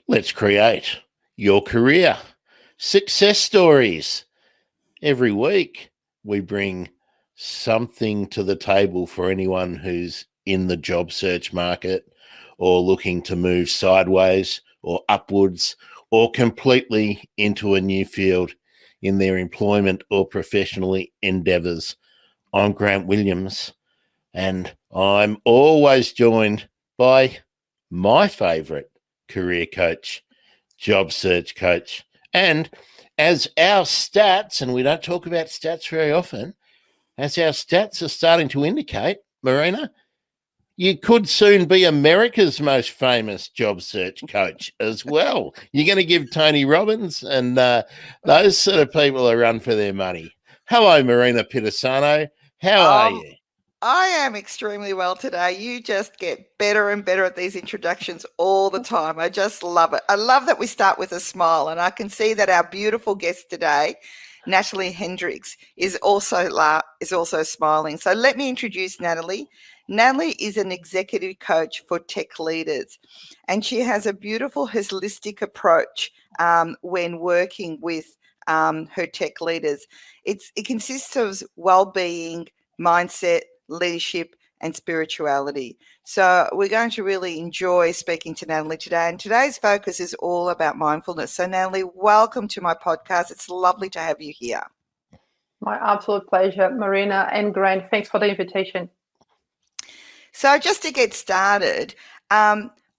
Let's create your career success stories. Every week, we bring something to the table for anyone who's in the job search market or looking to move sideways or upwards or completely into a new field in their employment or professional endeavors. I'm Grant Williams, and I'm always joined by my favorite career coach, job search coach. And as our stats, and we don't talk about stats very often, as our stats are starting to indicate, Marina, you could soon be America's most famous job search coach as well. You're going to give Tony Robbins and those sort of people a run for their money. Hello, Marina Pitisano. How are Um, you? I am extremely well today. You just get better and better at these introductions all the time. I just love it. I love that we start with a smile, and I can see that our beautiful guest today, Natalie Hendricks, is also smiling. So let me introduce Natalie. Natalie is an executive coach for tech leaders, and she has a beautiful holistic approach when working with her tech leaders. It consists of well-being, mindset, leadership, and spirituality. So we're going to really enjoy speaking to Natalie today. And today's focus is all about mindfulness. So Natalie, welcome to my podcast. It's lovely to have you here. My absolute pleasure, Marina and Grant. Thanks for the invitation. So just to get started,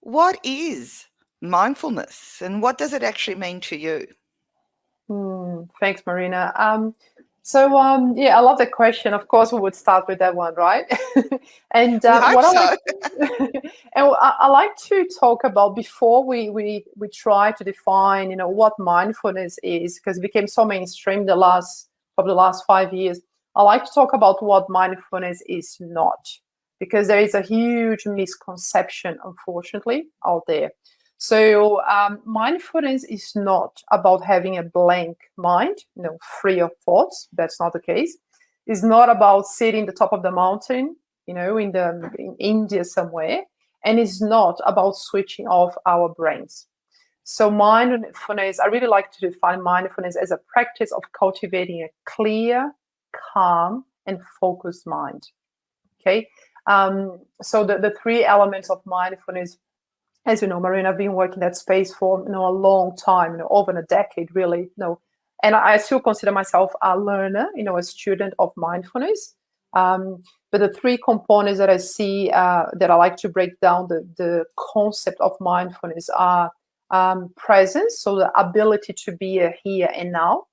what is mindfulness and what does it actually mean to you? Thanks, Marina. I love the question. Of course, we would start with that one, right? And We hope what I so. like, and I like to talk about before we try to define, what mindfulness is, because it became so mainstream the last 5 years. I like to talk about what mindfulness is not, because there is a huge misconception, unfortunately, out there. So mindfulness is not about having a blank mind, free of thoughts. That's not the case. It's not about sitting at the top of the mountain, in India somewhere, and it's not about switching off our brains. So mindfulness, I really like to define mindfulness as a practice of cultivating a clear, calm, and focused mind. Okay. So the three elements of mindfulness. As you know, Marina, I've been working that space for a long time, over a decade, really. And I still consider myself a learner, a student of mindfulness. But the three components that I see that I like to break down the concept of mindfulness are presence, so the ability to be here and now.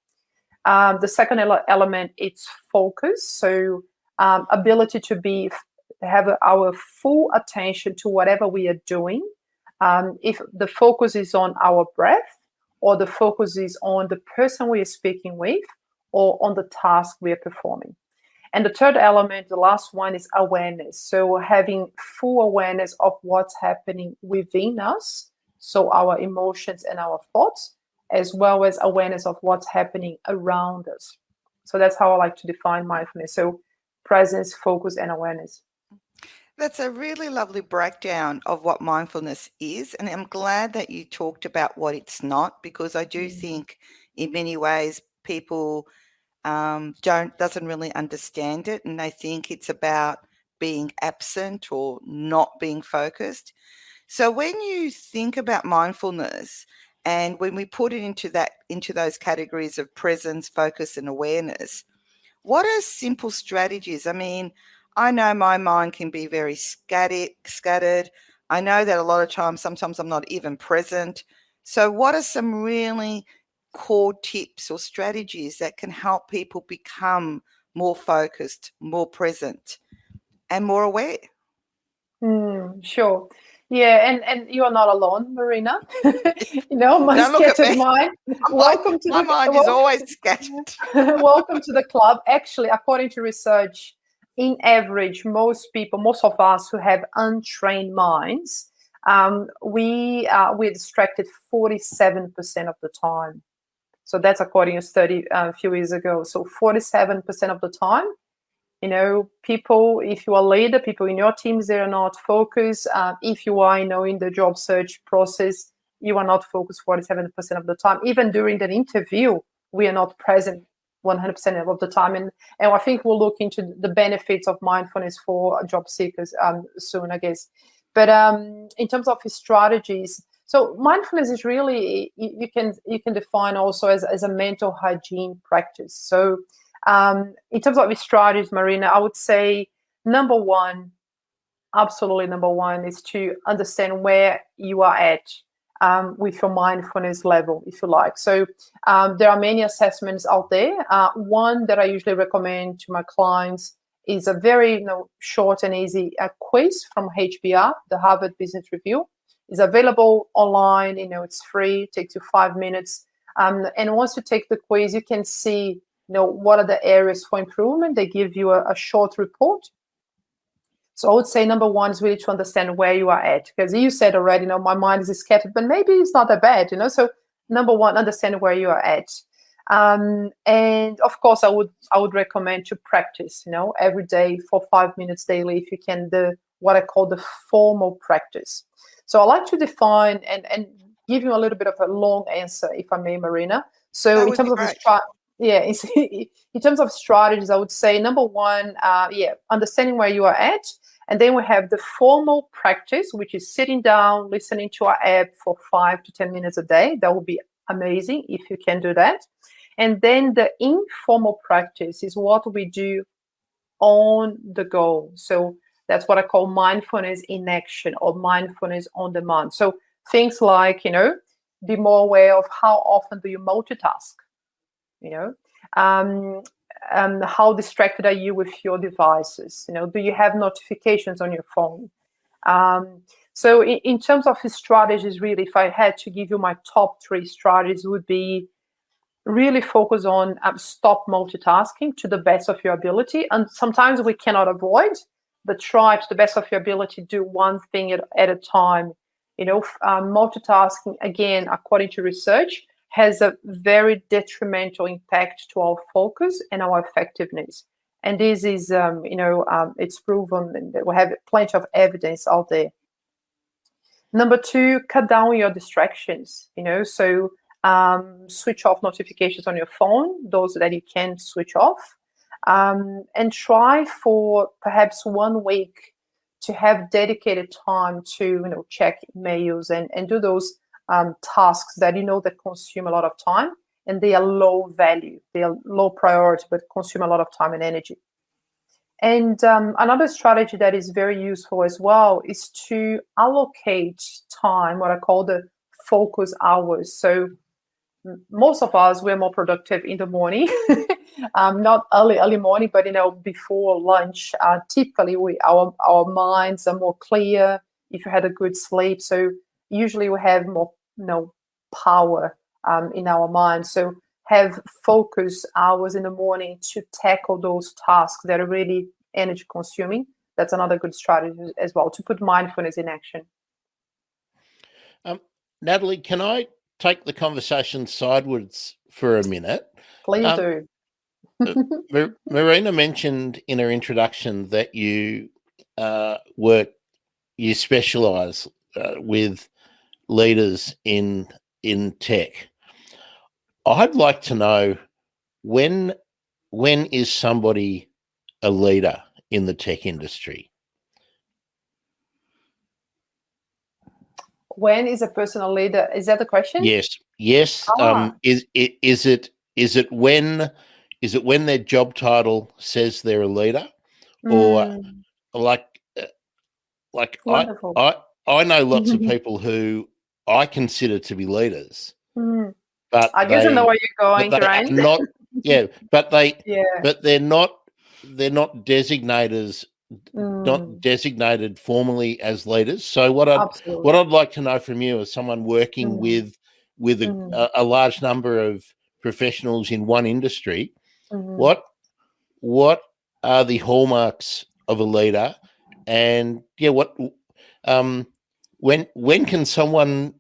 The second element is focus, so ability to have our full attention to whatever we are doing. If the focus is on our breath, or the focus is on the person we are speaking with, or on the task we are performing. And the third element, the last one, is awareness. So having full awareness of what's happening within us, so our emotions and our thoughts, as well as awareness of what's happening around us. So that's how I like to define mindfulness. So presence, focus, and awareness. That's a really lovely breakdown of what mindfulness is. And I'm glad that you talked about what it's not, because I do think in many ways people doesn't really understand it, and they think it's about being absent or not being focused. So when you think about mindfulness, and when we put it into those categories of presence, focus, and awareness, what are simple strategies? I mean, I know my mind can be very scattered. I know that a lot of times, sometimes I'm not even present. So what are some really core tips or strategies that can help people become more focused, more present, and more aware? Sure. Yeah, and you are not alone, Marina. My Don't look at scattered me. mind. Welcome to My the mind is always scattered. welcome to the club. Actually, according to research, in average, most of us who have untrained minds, we're distracted 47% of the time. So that's according to a study a few years ago. So 47% of the time, people, if you are a leader, people in your teams, they are not focused. If you are, in the job search process, you are not focused 47% of the time. Even during the interview, we are not present 100% of the time. And I think we'll look into the benefits of mindfulness for job seekers soon, I guess. But in terms of strategies, so mindfulness is really, you can define also as a mental hygiene practice. So in terms of strategies, Marina, I would say absolutely number one is to understand where you are at with your mindfulness level, if you like. So there are many assessments out there. One that I usually recommend to my clients is a very short and easy quiz from HBR, the Harvard Business Review. It's available online. It's free. It takes you 5 minutes. And once you take the quiz, you can see what are the areas for improvement. They give you a short report. So I would say number one is really to understand where you are at, because you said already, my mind is scattered, but maybe it's not that bad, So number one, understand where you are at. And of course, I would recommend to practice, every day for 5 minutes daily, if you can, what I call the formal practice. So I like to define and give you a little bit of a long answer, if I may, Marina. So in terms of in terms of strategies, I would say number one, understanding where you are at. And then we have the formal practice, which is sitting down, listening to our app for 5 to 10 minutes a day. That would be amazing if you can do that. And then the informal practice is what we do on the go. So that's what I call mindfulness in action or mindfulness on demand. So things like, be more aware of how often do you multitask, how distracted are you with your devices? Do you have notifications on your phone? So in terms of strategies, really, if I had to give you my top 3 strategies, would be really focus on stop multitasking to the best of your ability. And sometimes we cannot avoid, but try to the best of your ability, do one thing at a time. Multitasking, again, according to research, has a very detrimental impact to our focus and our effectiveness. And this is, it's proven, and we have plenty of evidence out there. Number 2, cut down your distractions, so switch off notifications on your phone, those that you can switch off, and try for perhaps 1 week to have dedicated time to, check emails and do those tasks that that consume a lot of time, and they are low value, they are low priority, but consume a lot of time and energy. And another strategy that is very useful as well is to allocate time, what I call the focus hours. So most of us, we're more productive in the morning, not early morning, but before lunch. Typically, our minds are more clear if you had a good sleep. So usually we have more power in our minds. So have focus hours in the morning to tackle those tasks that are really energy consuming. That's another good strategy as well, to put mindfulness in action. Natalie, can I take the conversation sideways for a minute? Please do. Marina mentioned in her introduction that you specialize with leaders in tech. I'd like to know when is somebody a leader in the tech industry? When is a person a leader? Is that the question? Yes. Is it when their job title says they're a leader, or like Wonderful. I know lots of people who I consider to be leaders, but I usually know where you're going, Grant. But they're not designated formally as leaders. So what I'd like to know from you, as someone working with a large number of professionals in one industry, what are the hallmarks of a leader, and when can someone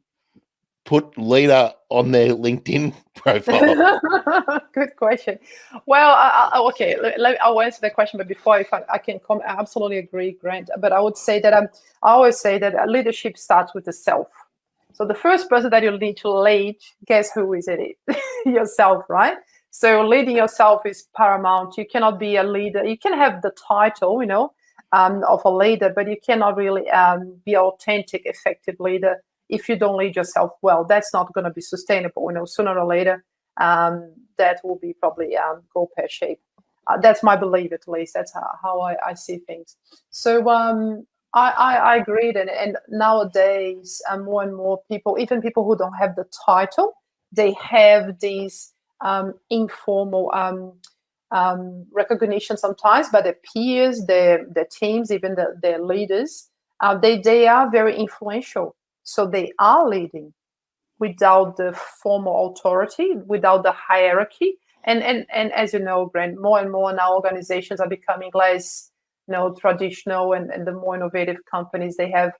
put leader on their LinkedIn profile? Good question. Well, okay, I'll answer the question, but before, if I can comment, I absolutely agree, Grant. But I would say that I always say that leadership starts with the self. So the first person that you need to lead, guess who is it? Yourself, right? So leading yourself is paramount. You cannot be a leader. You can have the title, of a leader, but you cannot really be an authentic, effective leader if you don't lead yourself well. That's not going to be sustainable. Sooner or later, that will be probably go pear-shaped. That's my belief, at least. That's how I see things. So I agreed, and nowadays, more and more people, even people who don't have the title, they have these informal recognition sometimes by their peers, their teams, even their leaders. They are very influential, so they are leading without the formal authority, without the hierarchy. And as you know, Brent, more and more now organizations are becoming less, traditional, and the more innovative companies, they have,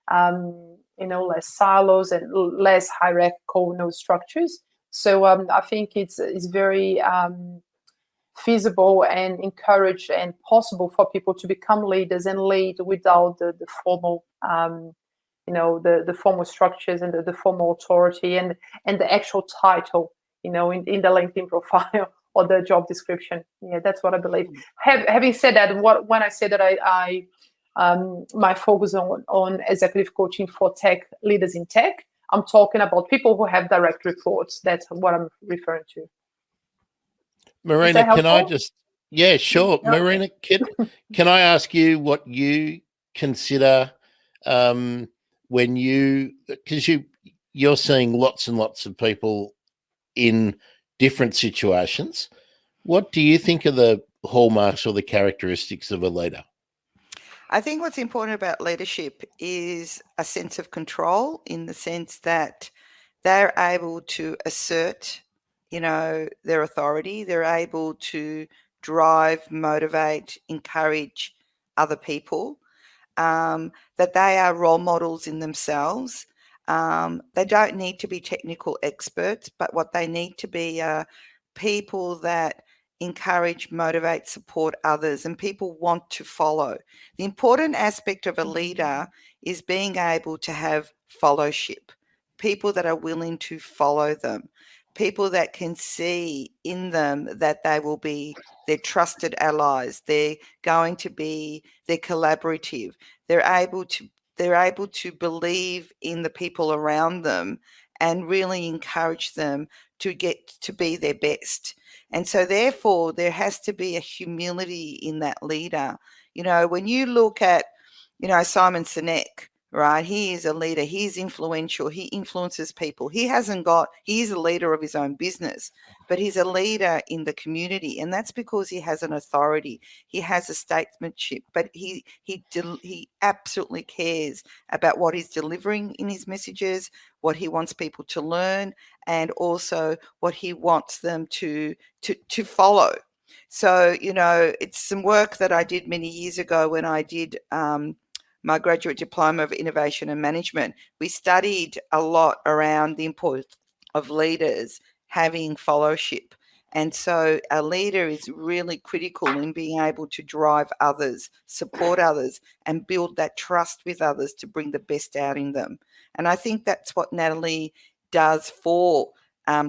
less silos and less hierarchical, structures. So I think it's very feasible and encouraged and possible for people to become leaders and lead without the formal the formal structures and the formal authority and the actual title, in the LinkedIn profile or the job description. Yeah, that's what I believe. Having said that, when I say that I my focus on executive coaching for tech leaders in tech, I'm talking about people who have direct reports. That's what I'm referring to. Marina, can I helpful? just, yeah, sure. Yeah. Marina, can I ask you what you consider when because you're seeing lots and lots of people in different situations. What do you think are the hallmarks or the characteristics of a leader? I think what's important about leadership is a sense of control, in the sense that they're able to assert, their authority. They're able to drive, motivate, encourage other people, that they are role models in themselves. They don't need to be technical experts, but what they need to be are people that encourage, motivate, support others, and people want to follow. The important aspect of a leader is being able to have fellowship, people that are willing to follow them, people that can see in them that they will be their trusted allies. They're going to be, they're collaborative. They're able to believe in the people around them and really encourage them to get to be their best. And so therefore there has to be a humility in that leader. When you look at, Simon Sinek, right? He is a leader. He's influential. He influences people. He is a leader of his own business, but he's a leader in the community. And that's because he has an authority. He has a statesmanship, but he absolutely cares about what he's delivering in his messages, what he wants people to learn, and also what he wants them to follow. So, it's some work that I did many years ago when I did my graduate diploma of innovation and management. We studied a lot around the importance of leaders having fellowship. And so a leader is really critical in being able to drive others, support others, and build that trust with others to bring the best out in them. And I think that's what Natalie does for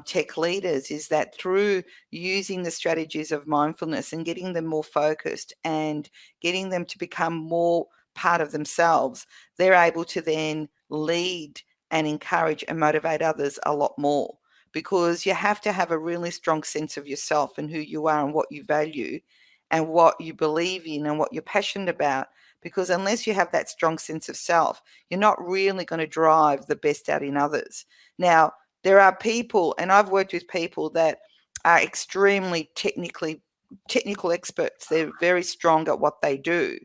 tech leaders, is that through using the strategies of mindfulness and getting them more focused and getting them to become more part of themselves, they're able to then lead and encourage and motivate others a lot more, because you have to have a really strong sense of yourself and who you are and what you value and what you believe in and what you're passionate about. Because unless you have that strong sense of self, you're not really going to drive the best out in others. Now, there are people, and I've worked with people that are extremely technical experts. They're very strong at what they do,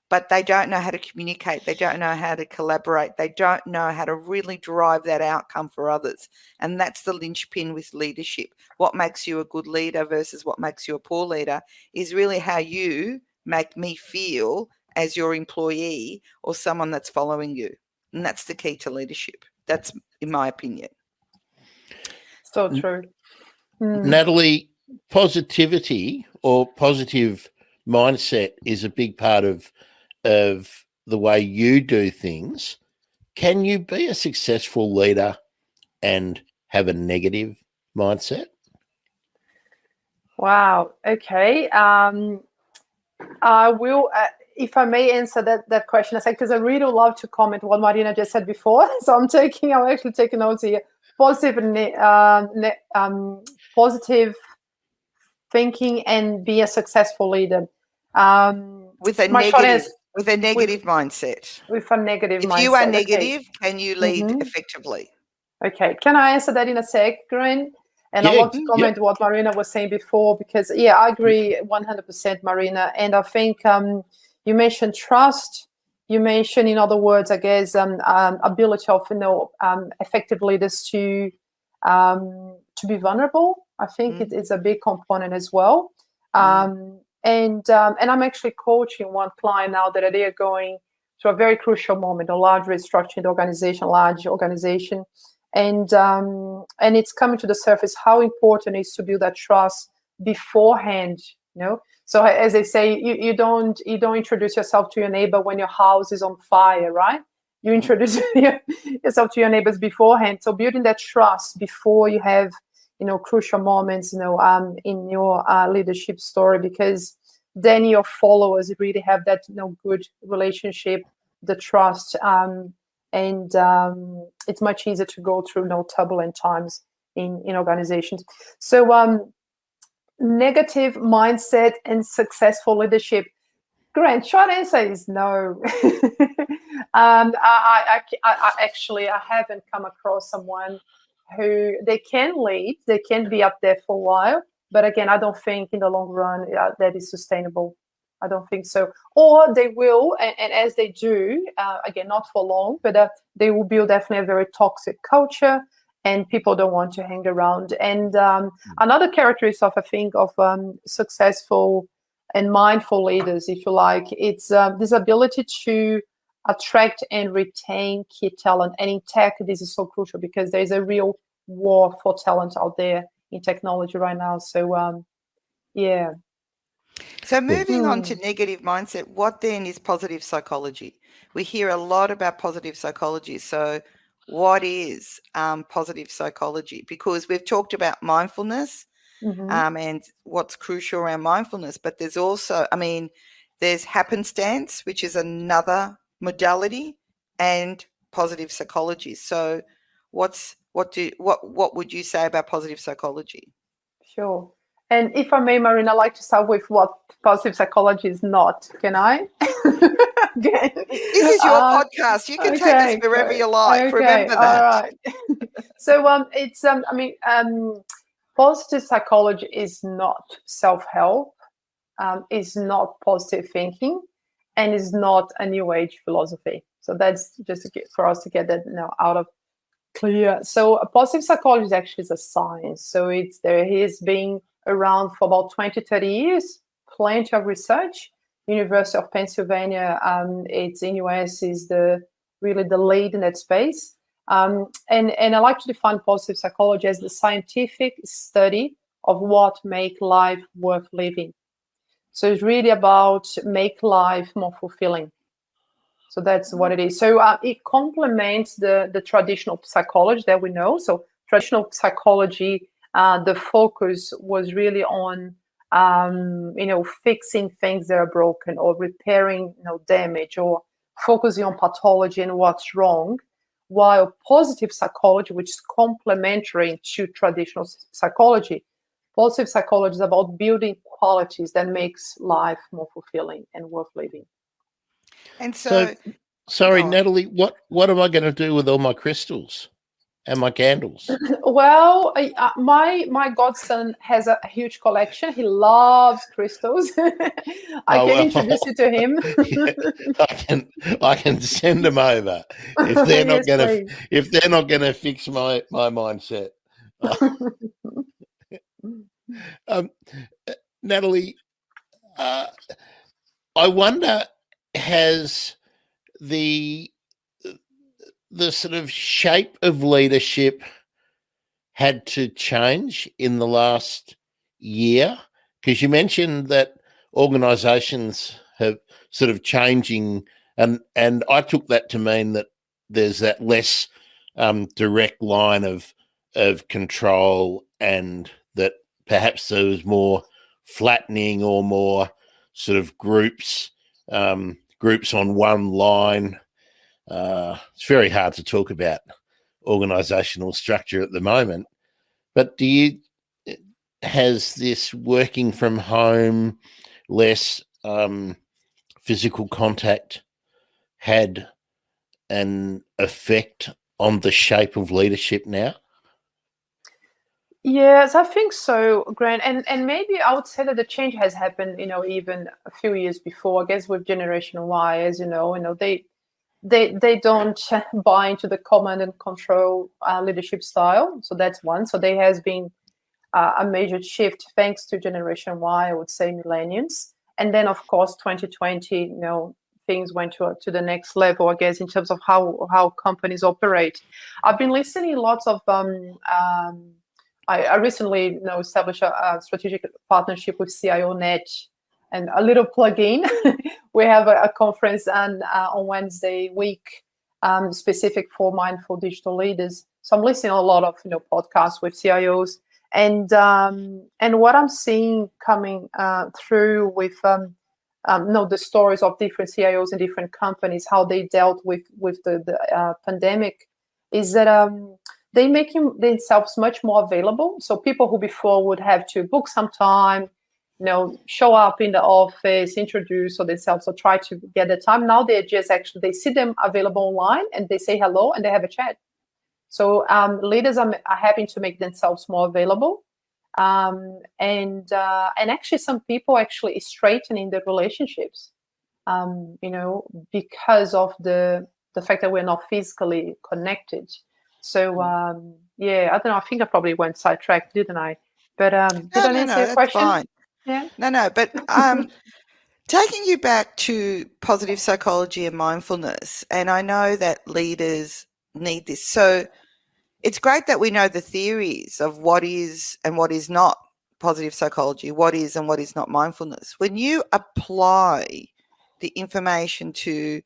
but they don't know how to communicate. They don't know how to collaborate. They don't know how to really drive that outcome for others. And that's the linchpin with leadership. What makes you a good leader versus what makes you a poor leader is really how you make me feel as your employee or someone that's following you. And that's the key to leadership. That's in my opinion. So true. Natalie, positivity or positive mindset is a big part of the way you do things. can you be a successful leader and have a negative mindset? Wow. Okay. I will, if I may answer that question, because I really love to comment what Marina just said before. So I'm actually taking notes here. Positive thinking and be a successful leader. With a negative mindset. With a negative mindset. If you are negative, can you lead effectively? Okay. Can I answer that in a sec, Grant? And I want to comment what Marina was saying before, because I agree 100%, Marina. And I think you mentioned trust. You mentioned, in other words, I guess, ability of effective leaders to be vulnerable. I think it's a big component as well. And I'm actually coaching one client now that they are going through a very crucial moment, a large restructuring large organization. And it's coming to the surface how important it is to build that trust beforehand. So as they say, you don't introduce yourself to your neighbor when your house is on fire, right? You introduce yourself to your neighbors beforehand. So building that trust before you have crucial moments in your leadership story, because then your followers really have that good relationship, the trust. And it's much easier to go through turbulent times in organizations. So negative mindset and successful leadership. Grant, short answer is no. I haven't come across someone who they can lead, they can be up there for a while, but again, I don't think in the long run that is sustainable. I don't think so. Or they will, and as they do, again, not for long, but they will build definitely a very toxic culture, and people don't want to hang around. And another characteristic, I think, of successful and mindful leaders, if you like, it's this ability to attract and retain key talent. And in tech, this is so crucial because there's a real war for talent out there in technology right now. So, yeah. So moving on to negative mindset, what then is positive psychology? We hear a lot about positive psychology. So what is positive psychology? Because we've talked about mindfulness and what's crucial around mindfulness, but there's also, there's happenstance, which is another modality, and positive psychology. So what would you say about positive psychology? Sure. And if I may, Marina, I'd like to start with what positive psychology is not. Can I? This is your podcast. You can take us wherever you like. Remember that. All right. So it's positive psychology is not self-help, is not positive thinking, and is not a new age philosophy. So that's just for us to get that out of clear. So positive psychology is actually a science. So there has been around for about 20, 30 years, plenty of research. University of Pennsylvania, it's in US, is really the lead in that space. And I like to define positive psychology as the scientific study of what make life worth living. So it's really about make life more fulfilling. So that's what it is. So it complements the traditional psychology that we know. So traditional psychology, the focus was really on, fixing things that are broken or repairing, damage, or focusing on pathology and what's wrong. While positive psychology, which is complementary to traditional psychology, positive psychology is about building qualities that makes life more fulfilling and worth living. And so sorry, Natalie, what am I going to do with all my crystals and my candles? Well, my godson has a huge collection. He loves crystals. I can introduce you to him. I can send them over if they're not going to fix my mindset. Natalie, I wonder, has the sort of shape of leadership had to change in the last year? Because you mentioned that organizations have sort of changing, and I took that to mean that there's that less direct line of control, and that perhaps there was more flattening or more sort of groups on one line. It's very hard to talk about organizational structure at the moment, but has this working from home, less physical contact, had an effect on the shape of leadership now? Yes, I think so, Grant. And maybe I would say that the change has happened, even a few years before. I guess with Generation Y, as they don't buy into the command and control leadership style. So that's one. So there has been a major shift thanks to Generation Y, I would say millennials. And then, of course, 2020, things went to the next level, I guess, in terms of how companies operate. I've been listening lots of I recently established a strategic partnership with CIO Net, and a little plug-in. We have a conference on Wednesday week specific for mindful digital leaders. So I'm listening to a lot of podcasts with CIOs, and what I'm seeing coming through with the stories of different CIOs in different companies, how they dealt with the pandemic, is that they making themselves much more available. So people who before would have to book some time, show up in the office, introduce themselves, or try to get the time. Now they see them available online, and they say hello, and they have a chat. So leaders are having to make themselves more available, and actually some people actually straightening the relationships, because of the fact that we're not physically connected. So I don't know. I think I probably went sidetracked, didn't I? But did I answer your question? Fine. Yeah. No. But taking you back to positive psychology and mindfulness, and I know that leaders need this. So it's great that we know the theories of what is and what is not positive psychology, what is and what is not mindfulness. When you apply the information to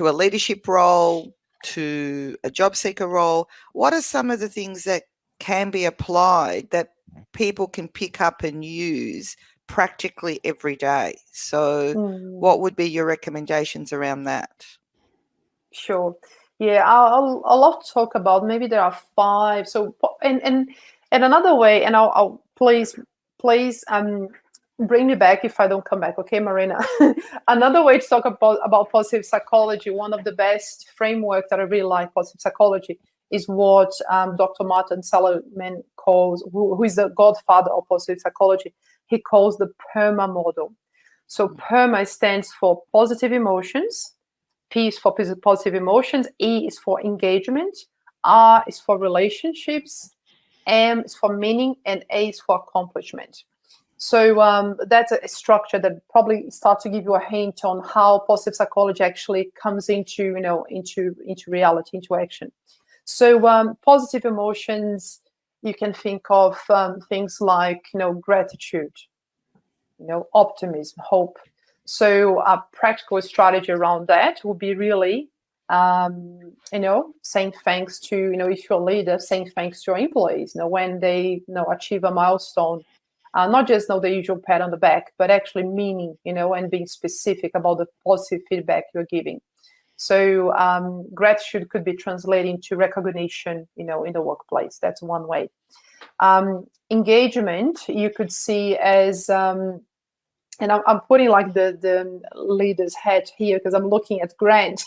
a leadership role, to a job seeker role, what are some of the things that can be applied that people can pick up and use practically every day? So what would be your recommendations around that? Sure. Yeah, I'll love to talk about, maybe there are 5. So and another way, and I'll please bring me back if I don't come back, okay, Marina? Another way to talk about positive psychology, one of the best frameworks that I really like, positive psychology, is what Dr. Martin Seligman calls, who is the godfather of positive psychology. He calls the PERMA model. So PERMA stands for positive emotions, P is for positive emotions, E is for engagement, R is for relationships, M is for meaning, and A is for accomplishment. So that's a structure that probably starts to give you a hint on how positive psychology actually comes into reality, into action. So positive emotions, you can think of things like gratitude, optimism, hope. So a practical strategy around that would be really saying thanks to, if you're a leader, saying thanks to your employees, when they achieve a milestone. Not just the usual pat on the back, but actually meaning, and being specific about the positive feedback you're giving. So gratitude could be translated into recognition, in the workplace. That's one way. Engagement, you could see as, and I'm putting like the leader's hat here because I'm looking at Grant,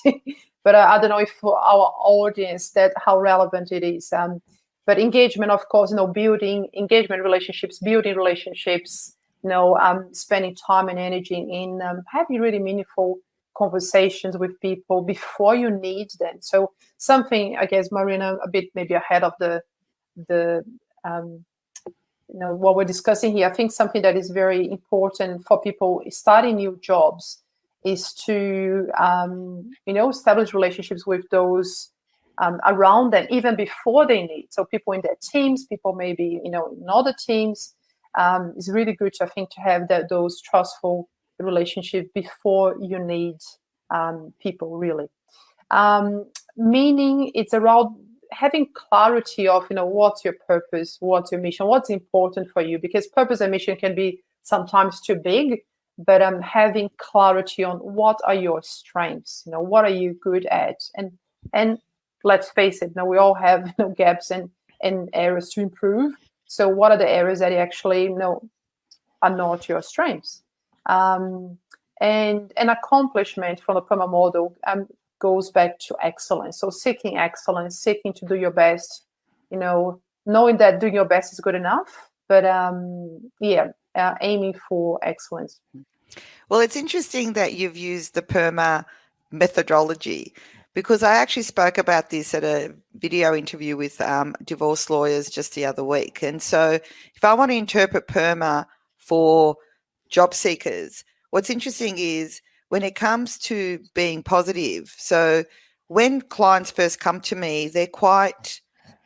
but I don't know if for our audience how relevant it is. But engagement, of course, building relationships, spending time and energy in having really meaningful conversations with people before you need them. So something, I guess, Marina, a bit maybe ahead of the what we're discussing here. I think something that is very important for people starting new jobs is to establish relationships with those around them even before they need. So people in their teams, people maybe in other teams. It's really good, I think, to have those trustful relationships before you need people, really. meaning it's around having clarity of, what's your purpose, what's your mission, what's important for you, because purpose and mission can be sometimes too big, but having clarity on what are your strengths, what are you good at, and let's face it, we all have gaps and areas to improve. So what are the areas that you actually are not your strengths? And an accomplishment from the PERMA model goes back to excellence. So seeking excellence, seeking to do your best, knowing that doing your best is good enough, but aiming for excellence. Well, it's interesting that you've used the PERMA methodology, because I actually spoke about this at a video interview with divorce lawyers just the other week. And so if I want to interpret PERMA for job seekers, what's interesting is when it comes to being positive. So when clients first come to me, they're quite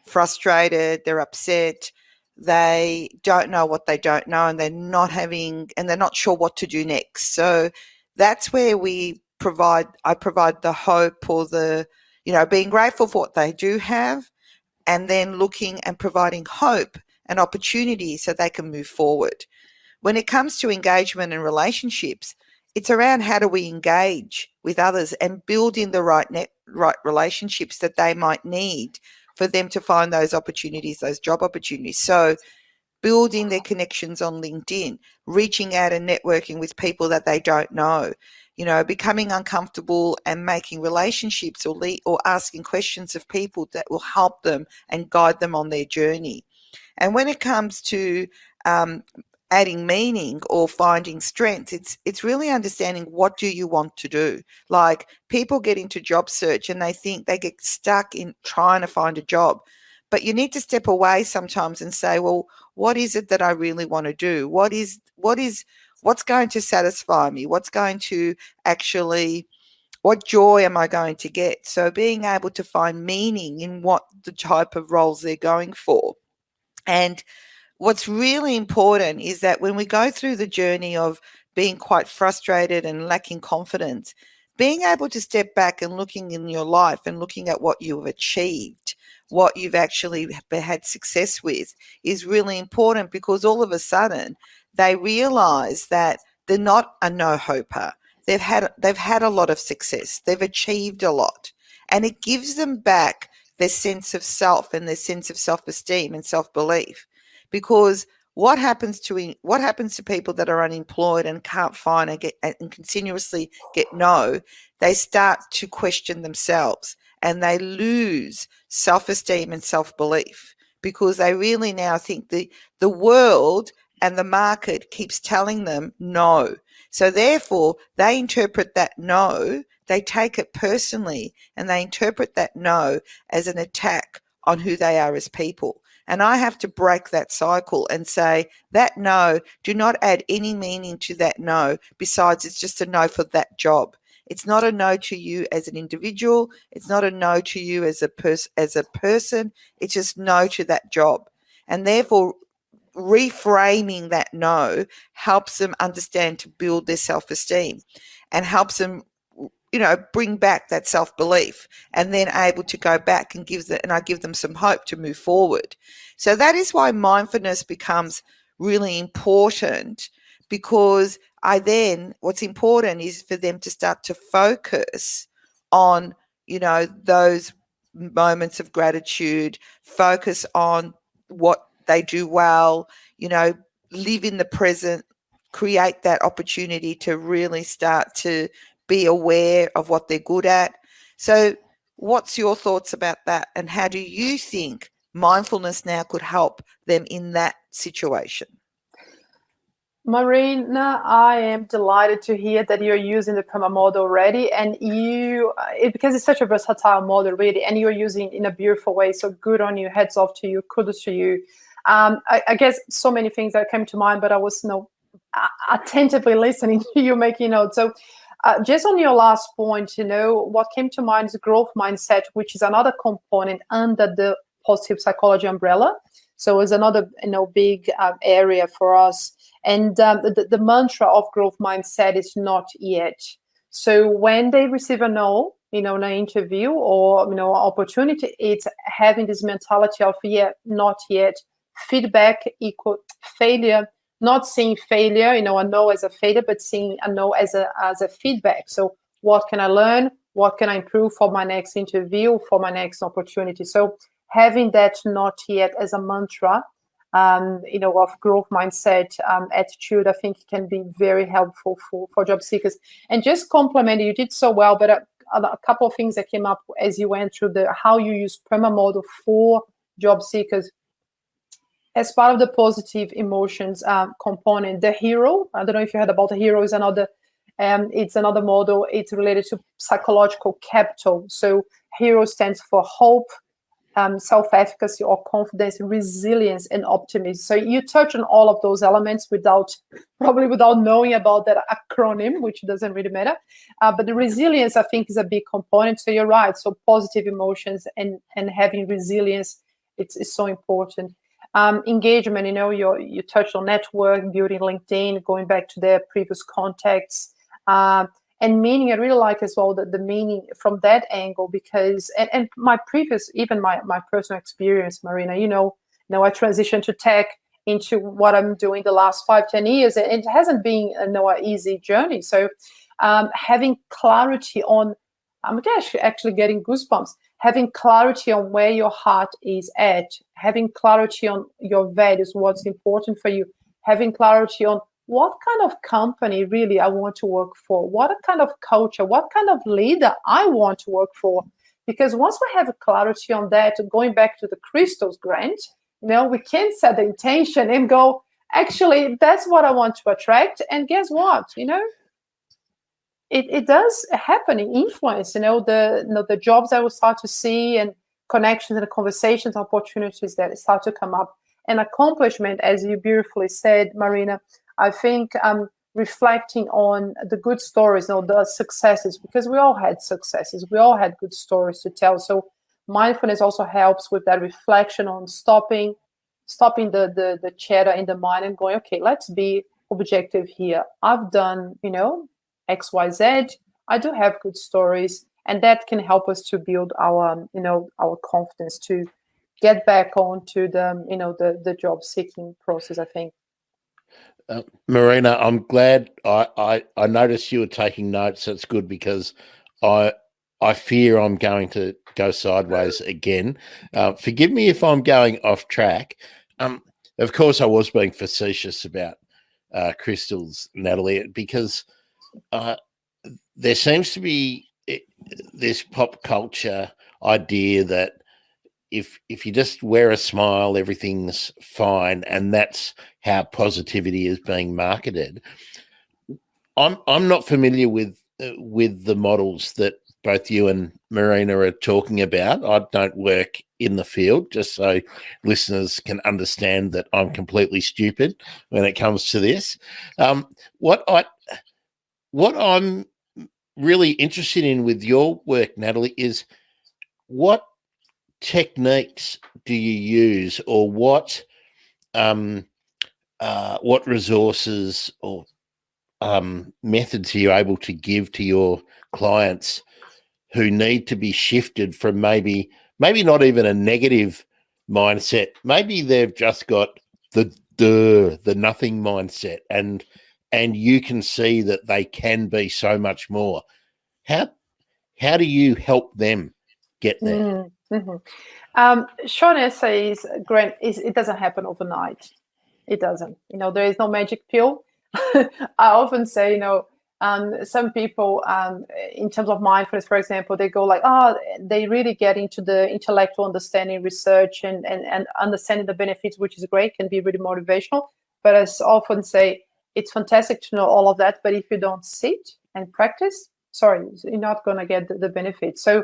frustrated, they're upset, they don't know what they don't know, and they're not sure what to do next. So that's where I provide the hope, or the, being grateful for what they do have, and then looking and providing hope and opportunity so they can move forward. When it comes to engagement and relationships, it's around how do we engage with others and building the right relationships that they might need for them to find those opportunities, those job opportunities. So building their connections on LinkedIn, reaching out and networking with people that they don't know, becoming uncomfortable and making relationships, or asking questions of people that will help them and guide them on their journey. And when it comes to adding meaning or finding strength, it's really understanding, what do you want to do? Like, people get into job search and they think they get stuck in trying to find a job, but you need to step away sometimes and say, well, what is it that I really want to do? What's going to satisfy me? What's going to actually, what joy am I going to get? So being able to find meaning in what the type of roles they're going for. And what's really important is that when we go through the journey of being quite frustrated and lacking confidence, being able to step back and looking in your life and looking at what you've achieved, what you've actually had success with, is really important, because all of a sudden they realize that they're not a no-hoper. They've had a lot of success. They've achieved a lot, and it gives them back their sense of self and their sense of self-esteem and self-belief. Because what happens to people that are unemployed and can't find and continuously get no, they start to question themselves, and they lose self-esteem and self-belief, because they really now think the world and the market keeps telling them no. So therefore, they interpret that no, they take it personally, and they interpret that no as an attack on who they are as people. And I have to break that cycle and say, that no, do not add any meaning to that no, besides it's just a no for that job. It's not a no to you as an individual. It's not a no to you as a person. It's just no to that job. And therefore, reframing that no helps them understand to build their self-esteem, and helps them, bring back that self-belief, and then able to go back and I give them some hope to move forward. So that is why mindfulness becomes really important, because what's important is for them to start to focus on, those moments of gratitude, focus on what they do well, live in the present, create that opportunity to really start to be aware of what they're good at. So what's your thoughts about that, and how do you think mindfulness now could help them in that situation? Marina, I am delighted to hear that you're using the PERMA model already, and because it's such a versatile model, really, and you're using it in a beautiful way. So good on you, heads off to you, kudos to you. I guess so many things that came to mind, but I was attentively listening to you making notes. So just on your last point, what came to mind is growth mindset, which is another component under the positive psychology umbrella. So it's another big area for us. And the mantra of growth mindset is not yet. So when they receive a no, in an interview or opportunity, it's having this mentality of not yet. Feedback equal failure. Not seeing failure, a no as a failure, but seeing a no as a feedback. So what can I learn? What can I improve for my next interview, for my next opportunity? So having that not yet as a mantra, of growth mindset, attitude, I think can be very helpful for job seekers. And just complimenting, you did so well, but a couple of things that came up as you went through how you use PERMA model for job seekers. As part of the positive emotions component, the hero, I don't know if you heard about the hero, is another, it's another model. It's related to psychological capital. So hero stands for hope, self-efficacy or confidence, resilience, and optimism. So you touch on all of those elements probably without knowing about that acronym, which doesn't really matter. But the resilience, I think, is a big component. So you're right. So positive emotions and having resilience, it's so important. Engagement, you touched on network, building LinkedIn, going back to their previous contacts, and meaning. I really like as well the meaning from that angle, because and my previous, even my personal experience, Marina, I transitioned to tech into what I'm doing the last 5-10 years, and it hasn't been an easy journey. So having clarity on, I'm actually getting goosebumps. Having clarity on where your heart is at, having clarity on your values, what's important for you, having clarity on what kind of company really I want to work for, what kind of culture, what kind of leader I want to work for. Because once we have a clarity on that, going back to the crystals grant, we can set the intention and go, actually, that's what I want to attract. And guess what? It does happen in influence, the jobs I will start to see, and connections and conversations, opportunities that start to come up, and accomplishment, as you beautifully said, Marina. I think reflecting on the good stories, the successes, because we all had successes, we all had good stories to tell. So mindfulness also helps with that reflection on stopping the chatter in the mind and going, okay, let's be objective here. I've done, XYZ. I do have good stories, and that can help us to build our confidence to get back onto the job seeking process, I think. Marina, I'm glad I noticed you were taking notes. That's good, because I fear I'm going to go sideways again. Forgive me if I'm going off track. Of course, I was being facetious about crystals, Natalie, because there seems to be this pop culture idea that if you just wear a smile, everything's fine, and that's how positivity is being marketed. I'm not familiar with the models that both you and Marina are talking about. I don't work in the field, just so listeners can understand that I'm completely stupid when it comes to this. What I'm really interested in with your work, Natalie, is what techniques do you use, or what resources or methods are you able to give to your clients who need to be shifted from maybe not even a negative mindset? Maybe they've just got the nothing mindset, and you can see that they can be so much more. How do you help them get there? Short answer is, Grant, it doesn't happen overnight. It doesn't. There is no magic pill. I often say, some people, in terms of mindfulness, for example, they go like, they really get into the intellectual understanding, research, and understanding the benefits, which is great, can be really motivational. But I often say, it's fantastic to know all of that, but if you don't sit and practice, sorry, you're not going to get the benefits. So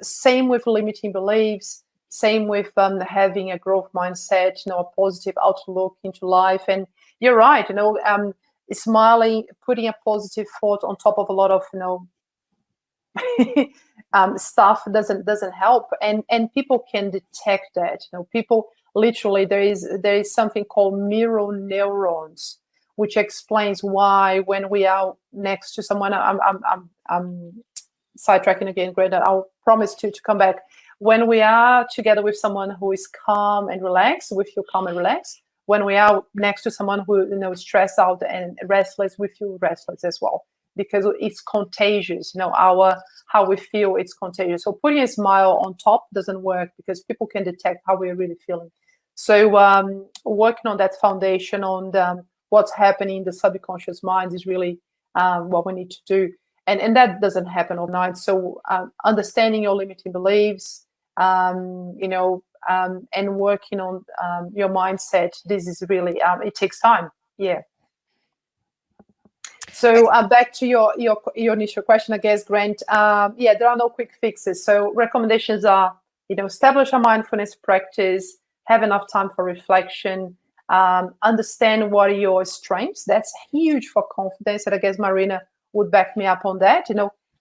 same with limiting beliefs, same with having a growth mindset, a positive outlook into life. And you're right, smiling, putting a positive thought on top of a lot of, stuff doesn't help. And people can detect that. People literally, there is something called mirror neurons, which explains why when we are next to someone, I'm sidetracking again, great. I'll promise to come back. When we are together with someone who is calm and relaxed, we feel calm and relaxed. When we are next to someone who is stressed out and restless, we feel restless as well, because it's contagious. How we feel, it's contagious. So putting a smile on top doesn't work, because people can detect how we're really feeling. So working on that foundation, on what's happening in the subconscious mind, is really what we need to do. And that doesn't happen overnight. So understanding your limiting beliefs, and working on your mindset, this is really, it takes time. Yeah. So back to your initial question, I guess, Grant. There are no quick fixes. So recommendations are, establish a mindfulness practice, have enough time for reflection, understand what are your strengths. That's huge for confidence. And I guess Marina would back me up on that.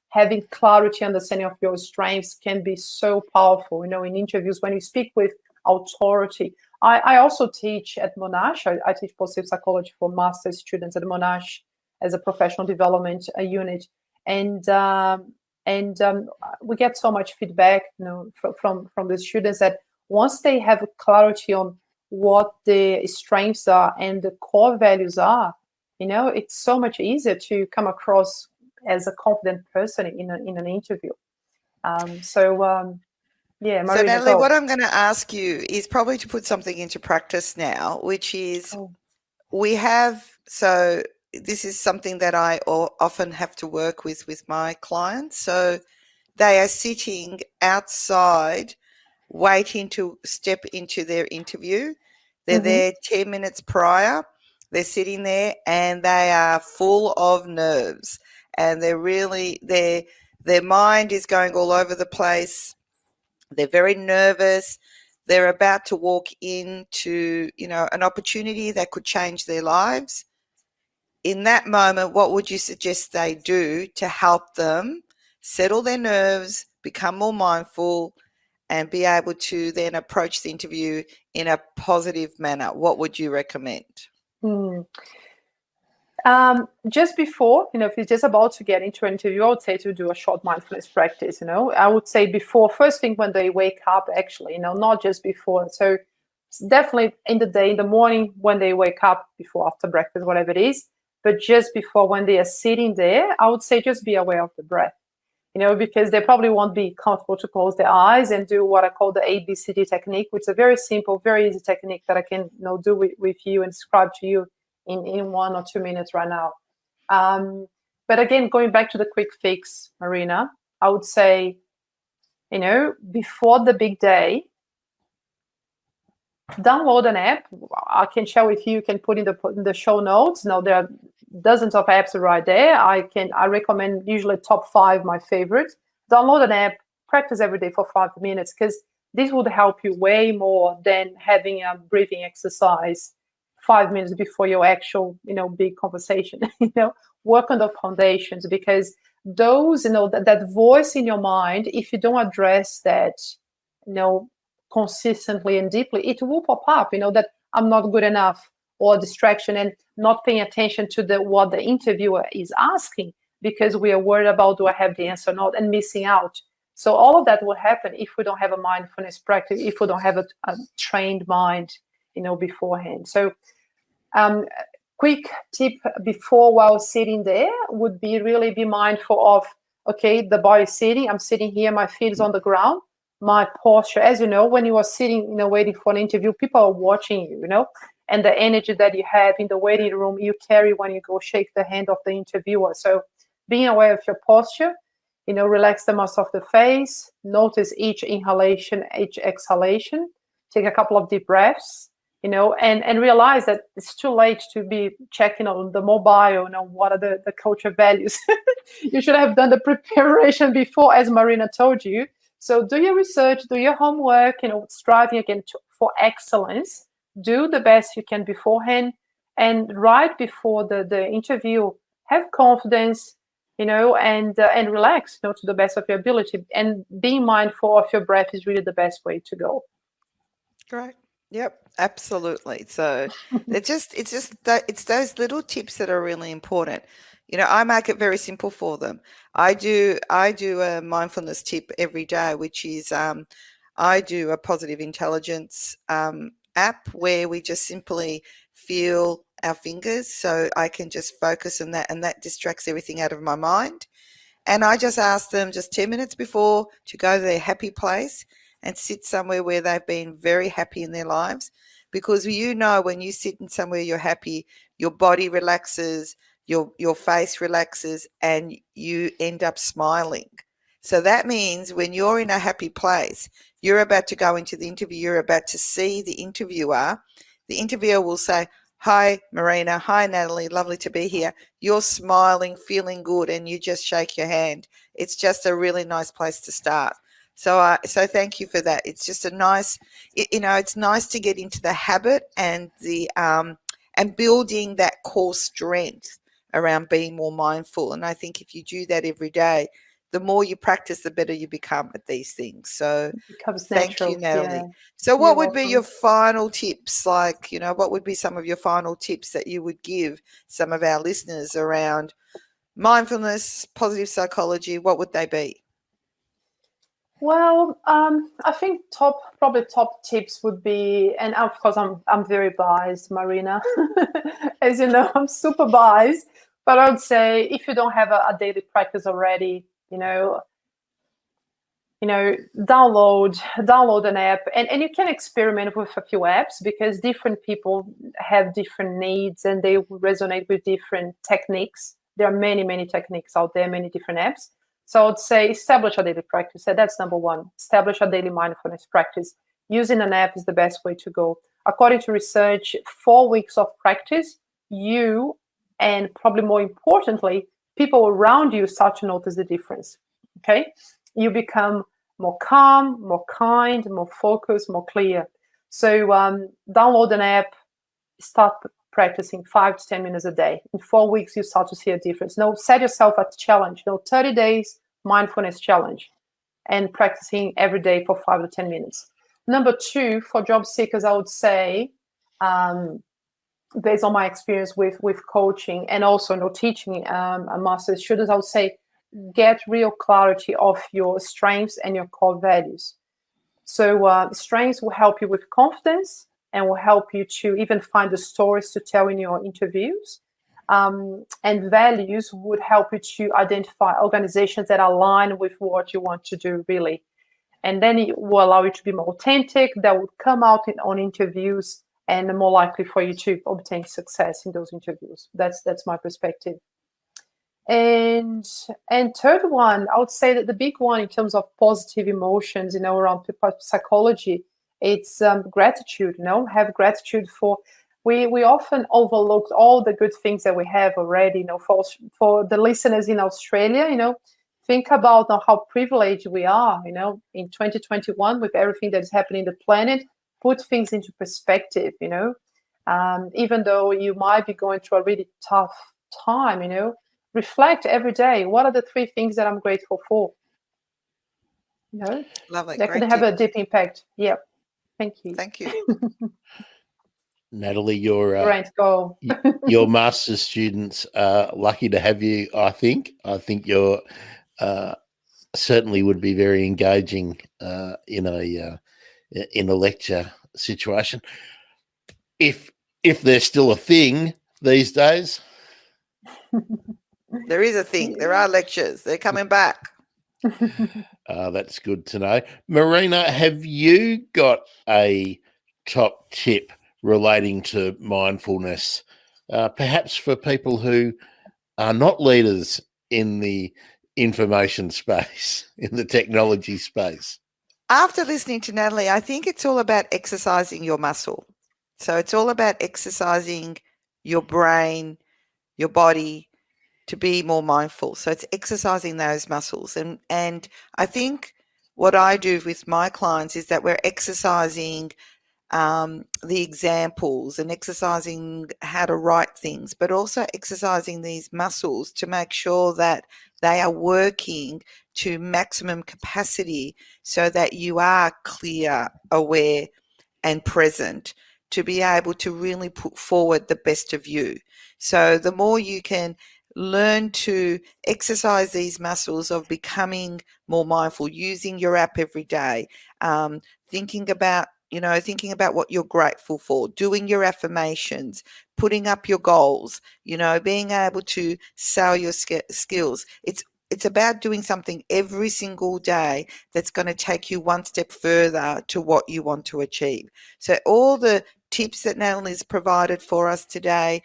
Having clarity, understanding of your strengths can be so powerful. In interviews, when you speak with authority. I also teach at Monash. I teach positive psychology for master's students at Monash as a professional development unit, and we get so much feedback, from the students, that once they have clarity on what the strengths are and the core values are, it's so much easier to come across as a confident person in an interview. Marina, so Natalie, what I'm going to ask you is probably to put something into practice now, which is this is something that I often have to work with my clients. So they are sitting outside waiting to step into their interview. They're there 10 minutes prior. They're sitting there and they are full of nerves, and they're really, their mind is going all over the place. They're very nervous. They're about to walk into, an opportunity that could change their lives. In that moment, what would you suggest they do to help them settle their nerves, become more mindful, and be able to then approach the interview in a positive manner? What would you recommend? Just before, if you're just about to get into an interview, I would say to do a short mindfulness practice. I would say before, first thing when they wake up, actually, not just before. So definitely in the day, in the morning, when they wake up, before, after breakfast, whatever it is. But just before, when they are sitting there, I would say just be aware of the breath, because they probably won't be comfortable to close their eyes and do what I call the ABCD technique, which is a very simple, very easy technique that I can do with you and describe to you in 1 or 2 minutes right now. But again, going back to the quick fix, Marina, I would say, before the big day, download an app. I can share with you, can put in the show notes. There are dozens of apps right there. I recommend usually top 5, my favorite. Download an app, practice every day for 5 minutes, because this would help you way more than having a breathing exercise 5 minutes before your actual, big conversation. Work on the foundations, because those, that voice in your mind, if you don't address that, consistently and deeply, it will pop up, that I'm not good enough, or distraction, and not paying attention to what the interviewer is asking, because we are worried about, do I have the answer or not, and missing out. So all of that will happen if we don't have a mindfulness practice, if we don't have a trained mind, beforehand. So quick tip before, while sitting there, would be really be mindful of, okay, the body sitting, I'm sitting here, my feet is on the ground, my posture. As you know, when you are sitting, waiting for an interview, people are watching you, and the energy that you have in the waiting room, you carry when you go shake the hand of the interviewer. So being aware of your posture, relax the muscle of the face, notice each inhalation, each exhalation, take a couple of deep breaths, and realize that it's too late to be checking on the mobile, what are the culture values. You should have done the preparation before, as Marina told you. So do your research, do your homework, striving again for excellence. Do the best you can beforehand, and right before the interview, have confidence, and relax, to the best of your ability. And being mindful of your breath is really the best way to go. Great. Yep, absolutely. So it's those little tips that are really important. I make it very simple for them. I do a mindfulness tip every day, which is I do a positive intelligence app where we just simply feel our fingers, so I can just focus on that, and that distracts everything out of my mind. And I just ask them just 10 minutes before to go to their happy place and sit somewhere where they've been very happy in their lives. Because when you sit in somewhere you're happy, your body relaxes, your face relaxes, and you end up smiling. So that means when you're in a happy place, you're about to go into the interview, you're about to see the interviewer. The interviewer will say, "Hi, Marina. Hi, Natalie. Lovely to be here." You're smiling, feeling good, and you just shake your hand. It's just a really nice place to start. So thank you for that. It's just a nice, it's nice to get into the habit and and building that core strength around being more mindful. And I think if you do that every day, the more you practice, the better you become at these things. So It becomes thank you, natural. Natalie. Yeah. So You're what would be your welcome. final tips? Like, what would be some of your final tips that you would give some of our listeners around mindfulness, positive psychology? What would they be? Well, I think probably top tips would be, and of course I'm very biased, Marina. As you know, I'm super biased. But I would say if you don't have a daily practice already, download an app, and you can experiment with a few apps, because different people have different needs and they resonate with different techniques. There are many techniques out there, many different apps. So I would say establish a daily practice. So that's number one. Establish a daily mindfulness practice. Using an app is the best way to go. According to research, 4 weeks of practice, you, and probably more importantly, people around you start to notice the difference. Okay? You become more calm, more kind, more focused, more clear. So download an app, start practicing 5 to 10 minutes a day. In 4 weeks, you start to see a difference. Set yourself a challenge. 30 days mindfulness challenge, and practicing every day for 5 to 10 minutes. Number 2, for job seekers, I would say, based on my experience with coaching and also teaching a master's students, I would say, get real clarity of your strengths and your core values. So strengths will help you with confidence and will help you to even find the stories to tell in your interviews. And values would help you to identify organizations that align with what you want to do, really. And then it will allow you to be more authentic. That would come out on interviews, and more likely for you to obtain success in those interviews. That's my perspective. And third one, I would say that the big one in terms of positive emotions, around psychology, it's gratitude. Have gratitude for. We often overlook all the good things that we have already. For the listeners in Australia, think about how privileged we are. In 2021, with everything that is happening in the planet, put things into perspective. Even though you might be going through a really tough time, reflect every day. What are the 3 things that I'm grateful for? Lovely. That can have a deep impact. Yeah. Thank you. Thank you. Natalie, your master's students are lucky to have you. I think you're certainly would be very engaging in a lecture situation. If there's still a thing these days. There is a thing. There are lectures. They're coming back. That's good to know. Marina, have you got a top tip relating to mindfulness, perhaps for people who are not leaders in the information space, in the technology space? After listening to Natalie, I think it's all about exercising your muscle. So it's all about exercising your brain, your body, to be more mindful. So it's exercising those muscles. And I think what I do with my clients is that we're exercising the examples and exercising how to write things, but also exercising these muscles to make sure that they are working to maximum capacity, so that you are clear, aware, and present to be able to really put forward the best of you. So the more you can learn to exercise these muscles of becoming more mindful, using your app every day, thinking about what you're grateful for, doing your affirmations, putting up your goals, being able to sell your skills. It's about doing something every single day that's going to take you one step further to what you want to achieve. So all the tips that Natalie's provided for us today,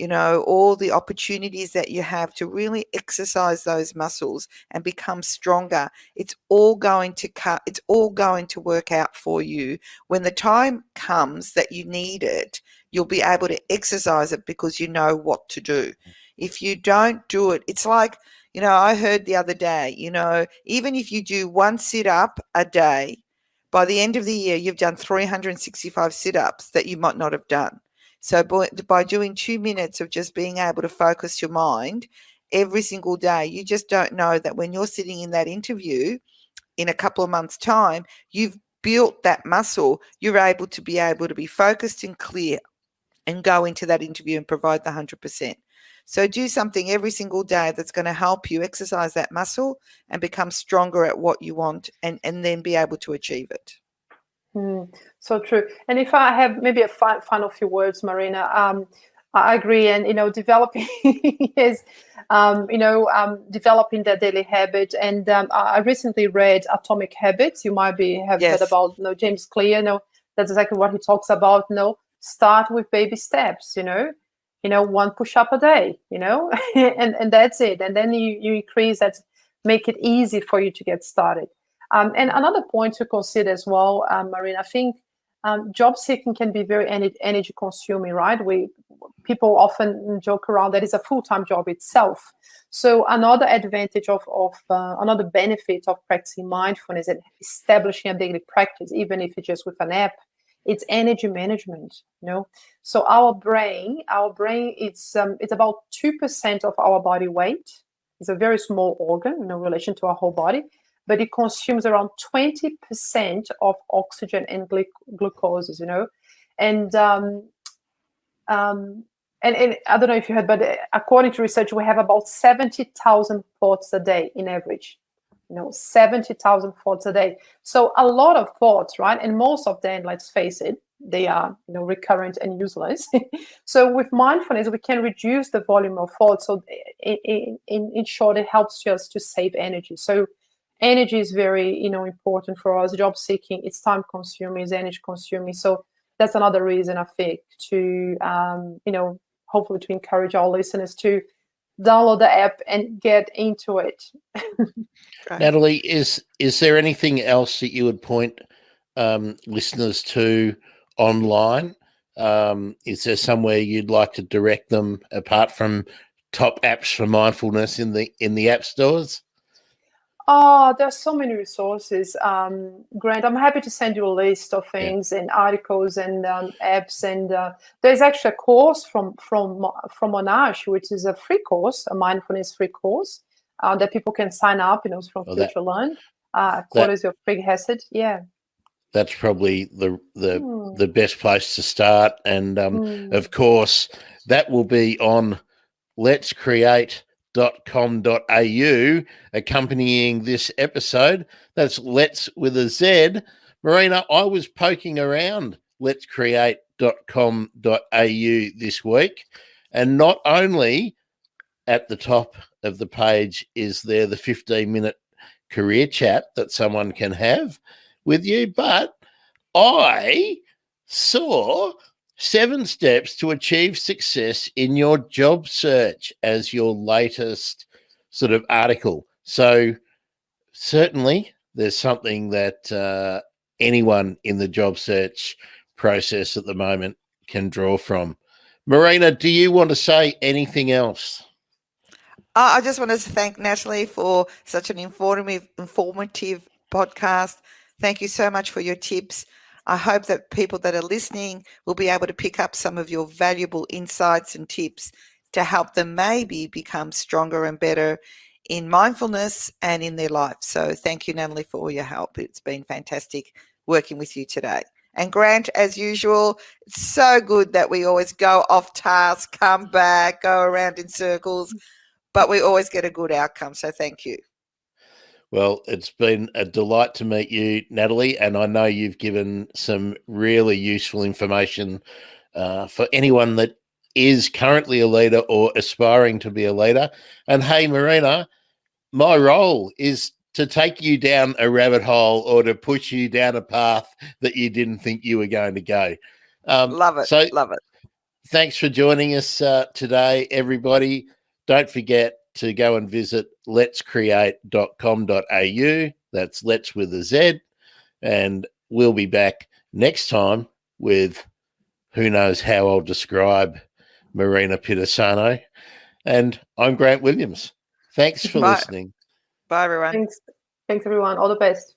all the opportunities that you have to really exercise those muscles and become stronger, it's all going to work out for you. When the time comes that you need it, you'll be able to exercise it because you know what to do. If you don't do it, it's like, I heard the other day, even if you do one sit-up a day, by the end of the year, you've done 365 sit-ups that you might not have done. So by doing 2 minutes of just being able to focus your mind every single day, you just don't know that when you're sitting in that interview in a couple of months' time, you've built that muscle. You're able to be focused and clear and go into that interview and provide the 100%. So do something every single day that's going to help you exercise that muscle and become stronger at what you want, and then be able to achieve it. So true. And if I have maybe a final few words, Marina, I agree. And, developing is, developing that daily habit. And I recently read Atomic Habits. You might have heard about, James Clear. That's exactly what he talks about. Start with baby steps, one push-up a day, and that's it. And then you increase that, make it easy for you to get started. And another point to consider as well, Marina, I think job seeking can be very energy consuming, right? People often joke around that it's a full-time job itself. So another advantage another benefit of practicing mindfulness and establishing a daily practice, even if it's just with an app, it's energy management. So our brain, it's about 2% of our body weight. It's a very small organ in relation to our whole body, but it consumes around 20% of oxygen and glucose. And I don't know if you heard, but according to research, we have about 70,000 thoughts a day in average. 70,000 thoughts a day. So a lot of thoughts, right? And most of them, let's face it, they are recurrent and useless. So with mindfulness, we can reduce the volume of thoughts. So in short, it helps us to save energy. So energy is very important for us. Job seeking, it's time consuming, it's energy consuming. So that's another reason, I think, to hopefully to encourage our listeners to download the app and get into it. Right. Natalie, is there anything else that you would point listeners to online? Is there somewhere you'd like to direct them apart from top apps for mindfulness in the app stores? Oh, there's so many resources, Grant. I'm happy to send you a list of things and articles and apps. And there's actually a course from Monash, which is a free course, a mindfulness free course that people can sign up. From Future Learn. Courtesy of Craig Hassett. Yeah. That's probably the best place to start. And of course, that will be on Let's Create .com.au accompanying this episode. That's Let's with a Z. Marina, I was poking around Let's Create.com.au this week, and not only at the top of the page is there the 15-minute career chat that someone can have with you, but I saw 7 steps to achieve success in your job search as your latest sort of article. So certainly there's something that anyone in the job search process at the moment can draw from. Marina, do you want to say anything else? I just want to thank Natalie for such an informative podcast. Thank you so much for your tips. I hope that people that are listening will be able to pick up some of your valuable insights and tips to help them maybe become stronger and better in mindfulness and in their life. So thank you, Natalie, for all your help. It's been fantastic working with you today. And Grant, as usual, it's so good that we always go off task, come back, go around in circles. but we always get a good outcome. So thank you. Well, it's been a delight to meet you, Natalie, and I know you've given some really useful information for anyone that is currently a leader or aspiring to be a leader. And hey, Marina, my role is to take you down a rabbit hole or to push you down a path that you didn't think you were going to go. Love it. So Love it. thanks for joining us today, everybody. Don't forget to go and visit letscreate.com.au. That's Let's with a Z. And we'll be back next time with who knows how I'll describe Marina Pitisano. And I'm Grant Williams. Thanks for listening. Bye, everyone. Thanks everyone. All the best.